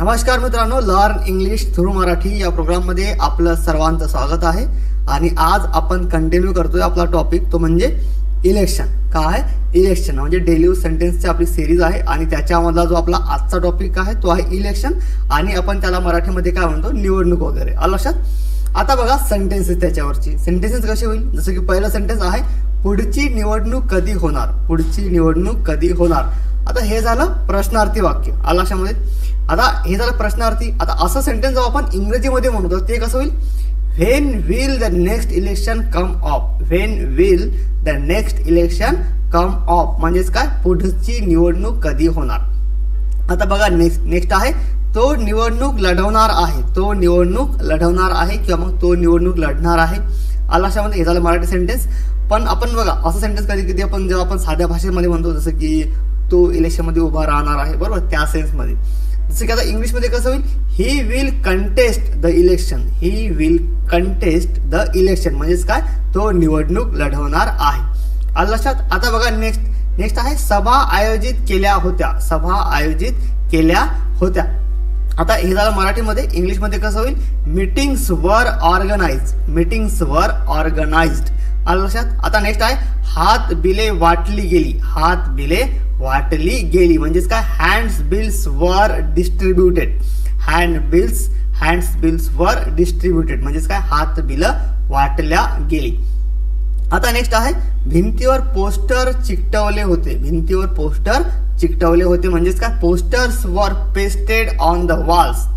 नमस्कार मित्रांनो, learn English through Marathi या प्रोग्राममध्ये आपलं सर्वांचं स्वागत आहे. आणि आज आपण कंटिन्यू करतोय आपला टॉपिक, तो म्हणजे इलेक्शन. काय आहे इलेक्शन म्हणजे डेली यूज सेंटेन्सची आपली सिरीज आहे आणि त्याच्यामधला जो आपला आजचा टॉपिक आहे तो आहे इलेक्शन. आणि आपण त्याला मराठीमध्ये काय म्हणतो, निवडणूक वगैरे. आलं लक्षात. आता बघा सेंटेन्सेस, त्याच्यावरची सेंटेन्सेस कशी होईल. जसं की पहिलं सेंटेन्स आहे, पुढची निवडणूक कधी होणार. पुढची निवडणूक कधी होणार. आता हे झालं प्रश्नार्थी वाक्य. आलं लक्षामध्ये. आता हे झालं प्रश्नार्थी. आता असं सेंटेन्स जो आपण इंग्रजीमध्ये म्हणतो ते कसं होईल, when will the next election come of. When will the next election come of म्हणजेच काय, पुढची निवडणूक कधी होणार. आता बघा नेक्स्ट आहे, तो निवडणूक लढवणार आहे. तो निवडणूक लढवणार आहे किंवा मग तो निवडणूक लढणार आहे. आलं लक्षामध्ये. हे झालं मराठी सेंटेन्स. पण आपण बघा असं सेंटेन्स कधी कधी आपण जेव्हा आपण साध्या भाषेमध्ये म्हणतो, जसं की तो इलेक्शनमध्ये उभा राहणार आहे, बरोबर, त्या सेन्समध्ये. जसं की आता इंग्लिशमध्ये कसं होईल, he will contest the election. He will contest the election म्हणजेच काय, तो निवडणूक लढवणार आहे. आलं लक्षात. आता बघा नेक्स्ट आहे, सभा आयोजित केल्या होत्या. सभा आयोजित केल्या होत्या. आता हे झालं मराठीमध्ये. इंग्लिशमध्ये कसं होईल, मीटिंग्स वर ऑर्गनाइज. मीटिंग्स वर ऑर्गनाइज्ड. आलं लक्षात. आता नेक्स्ट आहे, हात बिले वाटली गेली. हात बिले वाटली गेली म्हणजेच काय, हँड्स बिल्स वर डिस्ट्रीब्युटेड. हँड्स बिल्स वर डिस्ट्रीब्युटेड म्हणजेच काय, हात बिलं वाटल्या गेली. आता नेक्स्ट आहे, भिंतीवर पोस्टर चिकटवले होते. भिंतीवर पोस्टर चिकटवले होते म्हणजेच काय, पोस्टर्स वर pasted on the walls.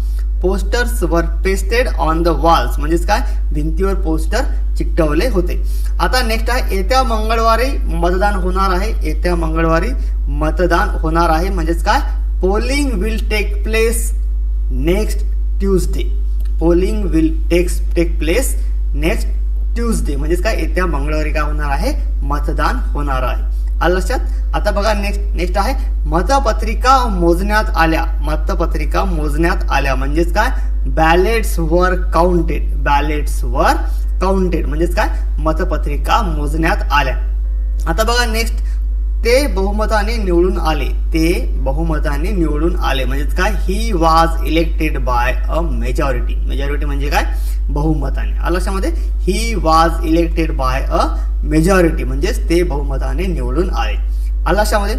Posters वर पेस्टेड ऑन द वॉल्स म्हणजेच काय, भिंतीवर पोस्टर चिकटवले होते. आता नेक्स्ट आहे, येत्या मंगळवारी मतदान होणार आहे. येत्या मंगळवारी मतदान होणार आहे म्हणजेच काय, polling will take place next Tuesday. Polling will take place next Tuesday म्हणजेच काय, येत्या मंगळवारी काय होणार आहे, मतदान होणार आहे. आलं लक्षात. आता बघा नेक्स्ट आहे, मतपत्रिका मोजण्यात आल्या. मतपत्रिका मोजण्यात आल्या म्हणजेच काय, बॅलेट्स वर काउंटेड. बॅलेट्स वर काउंटेड म्हणजेच काय, मतपत्रिका मोजण्यात आल्या. आता बघा नेक्स्ट, ते बहुमताने निवडून आले. ते बहुमताने निवडून आले म्हणजेच काय, he was elected by a majority. Majority म्हणजे काय, बहुमताने. आलं लक्षामध्ये. He was elected by a majority म्हणजेच ते बहुमताने निवडून आले. आलं लक्षामध्ये.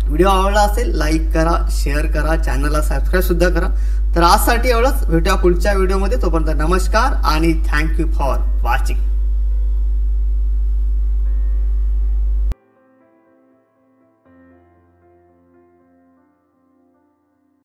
व्हिडिओ आवडला असेल लाईक करा, शेअर करा, चॅनलला सबस्क्राईब सुद्धा करा. तर आजसाठी एवढंच. भेटूया पुढच्या व्हिडिओमध्ये. तोपर्यंत नमस्कार आणि थँक्यू फॉर वॉचिंग.